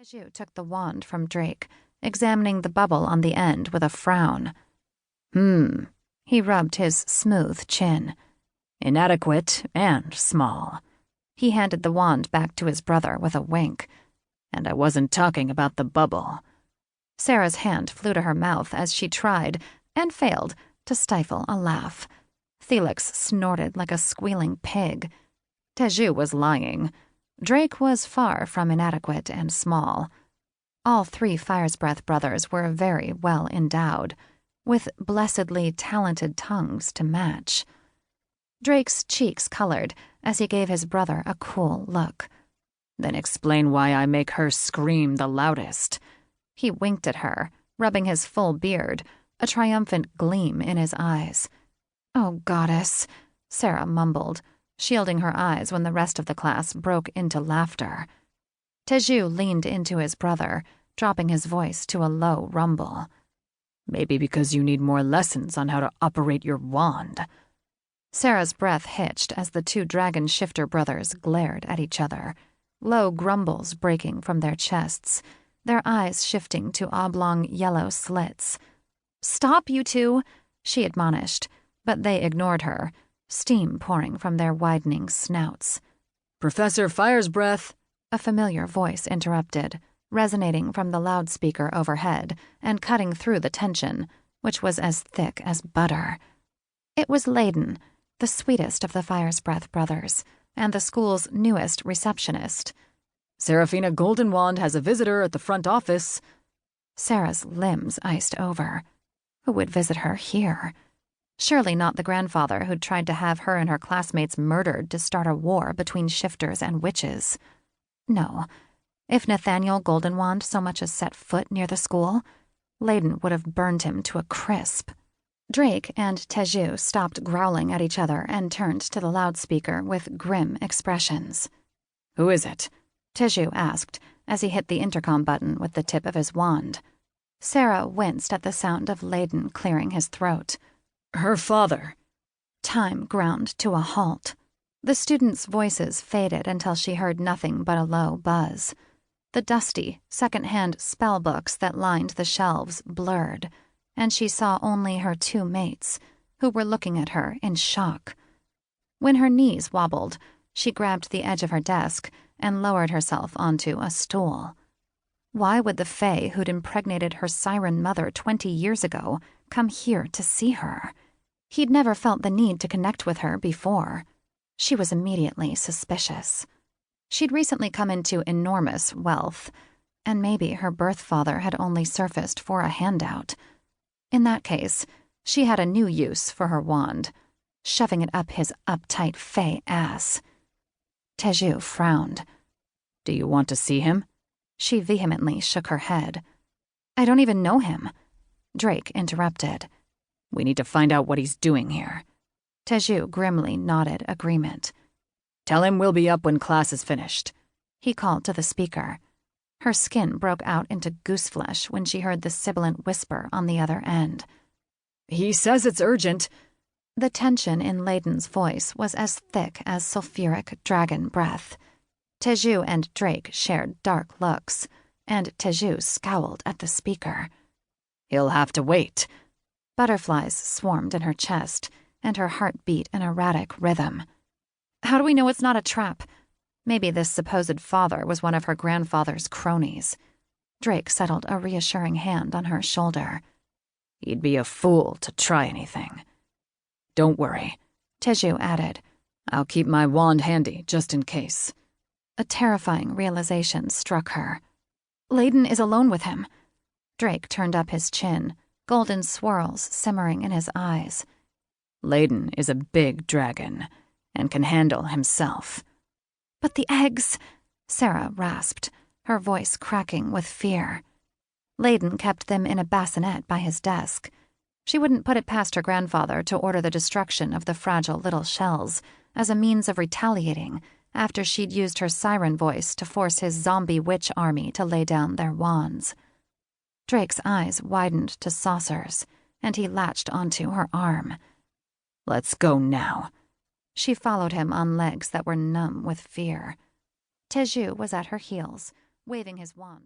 Teju took the wand from Drake, examining the bubble on the end with a frown. He rubbed his smooth chin. Inadequate and small. He handed the wand back to his brother with a wink. And I wasn't talking about the bubble. Sarah's hand flew to her mouth as she tried, and failed, to stifle a laugh. Felix snorted like a squealing pig. Teju was lying. Drake was far from inadequate and small. All three Firesbreath brothers were very well endowed, with blessedly talented tongues to match. Drake's cheeks colored as he gave his brother a cool look. Then explain why I make her scream the loudest. He winked at her, rubbing his full beard, a triumphant gleam in his eyes. Oh, goddess, Sarah mumbled, shielding her eyes when the rest of the class broke into laughter. Teju leaned into his brother, dropping his voice to a low rumble. Maybe because you need more lessons on how to operate your wand. Sarah's breath hitched as the two dragon shifter brothers glared at each other, low grumbles breaking from their chests, their eyes shifting to oblong yellow slits. Stop, you two, she admonished, but they ignored her, steam pouring from their widening snouts. Professor Firesbreath, a familiar voice interrupted, resonating from the loudspeaker overhead and cutting through the tension, which was as thick as butter. It was Layden, the sweetest of the Firesbreath brothers, and the school's newest receptionist. Seraphina Goldenwand has a visitor at the front office. Sarah's limbs iced over. Who would visit her here? Surely not the grandfather who'd tried to have her and her classmates murdered to start a war between shifters and witches. No. If Nathaniel Goldenwand so much as set foot near the school, Layden would have burned him to a crisp. Drake and Teju stopped growling at each other and turned to the loudspeaker with grim expressions. Who is it? Teju asked as he hit the intercom button with the tip of his wand. Sarah winced at the sound of Layden clearing his throat. Her father. Time ground to a halt. The students' voices faded until she heard nothing but a low buzz. The dusty, second-hand spell books that lined the shelves blurred, and she saw only her two mates, who were looking at her in shock. When her knees wobbled, she grabbed the edge of her desk and lowered herself onto a stool. Why would the fae who'd impregnated her siren mother 20 years ago come here to see her? He'd never felt the need to connect with her before. She was immediately suspicious. She'd recently come into enormous wealth, and maybe her birth father had only surfaced for a handout. In that case, she had a new use for her wand, shoving it up his uptight fae ass. Teju frowned. Do you want to see him? She vehemently shook her head. I don't even know him. Drake interrupted. We need to find out what he's doing here. Teju grimly nodded agreement. Tell him we'll be up when class is finished. He called to the speaker. Her skin broke out into gooseflesh when she heard the sibilant whisper on the other end. He says it's urgent. The tension in Layden's voice was as thick as sulfuric dragon breath. Teju and Drake shared dark looks, and Teju scowled at the speaker. He'll have to wait. Butterflies swarmed in her chest, and her heart beat an erratic rhythm. How do we know it's not a trap? Maybe this supposed father was one of her grandfather's cronies. Drake settled a reassuring hand on her shoulder. He'd be a fool to try anything. Don't worry, Teju added. I'll keep my wand handy, just in case. A terrifying realization struck her. Layden is alone with him. Drake turned up his chin, golden swirls simmering in his eyes. Layden is a big dragon, and can handle himself. But the eggs, Sarah rasped, her voice cracking with fear. Layden kept them in a bassinet by his desk. She wouldn't put it past her grandfather to order the destruction of the fragile little shells as a means of retaliating after she'd used her siren voice to force his zombie witch army to lay down their wands. Drake's eyes widened to saucers, and he latched onto her arm. Let's go now. She followed him on legs that were numb with fear. Teju was at her heels, waving his wand.